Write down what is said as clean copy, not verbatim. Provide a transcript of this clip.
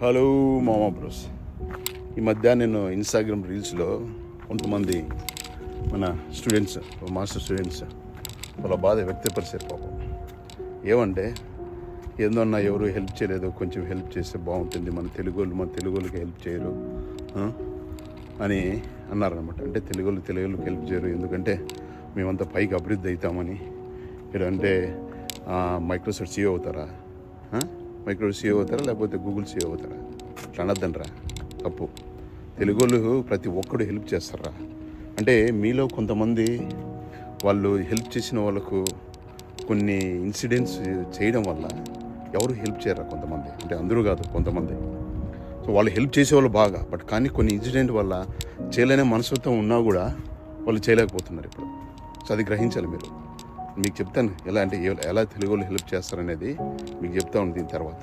Hello మామా bros. ఈ మధ్య నేను ఇన్స్టాగ్రామ్ రీల్స్లో కొంతమంది మన స్టూడెంట్స్, మాస్టర్ స్టూడెంట్స్ వాళ్ళ బాధ వ్యక్తపరిచారు పాపం. ఏమంటే ఏందన్నా ఎవరు హెల్ప్ చేయలేదు, కొంచెం హెల్ప్ చేస్తే బాగుంటుంది, మన తెలుగుకి హెల్ప్ చేయరు అని అన్నారనమాట. అంటే తెలుగుకి హెల్ప్ చేయరు ఎందుకంటే మేమంతా పైకి అభివృద్ధి అవుతామని. అంటే మైక్రోసాఫ్ట్ సీఈఓ అవుతారా, మైక్రోసాఫ్ట్ సీఈఓ అవుతారా, లేకపోతే గూగుల్ సీఈఓ అవుతారా? అట్లా అనద్దండ్రా, తప్పు. తెలుగు వాళ్ళు ప్రతి ఒక్కడు హెల్ప్ చేస్తారా. అంటే మీలో కొంతమంది వాళ్ళు హెల్ప్ చేసిన వాళ్ళకు కొన్ని ఇన్సిడెంట్స్ చేయడం వల్ల ఎవరు హెల్ప్ చేయరా కొంతమంది, అంటే అందరూ కాదు కొంతమంది. సో వాళ్ళు హెల్ప్ చేసేవాళ్ళు బాగా, బట్ కానీ కొన్ని ఇన్సిడెంట్ వల్ల చేయలేని మనస్తత్వం ఉన్నా కూడా వాళ్ళు చేయలేకపోతున్నారు ఇప్పుడు. సో అది గ్రహించాలి మీరు. మీకు చెప్తాను ఎలా అంటే ఎలా తెలుగు వాళ్ళు హెల్ప్ చేస్తారనేది మీకు చెప్తా ఉంది దీని తర్వాత.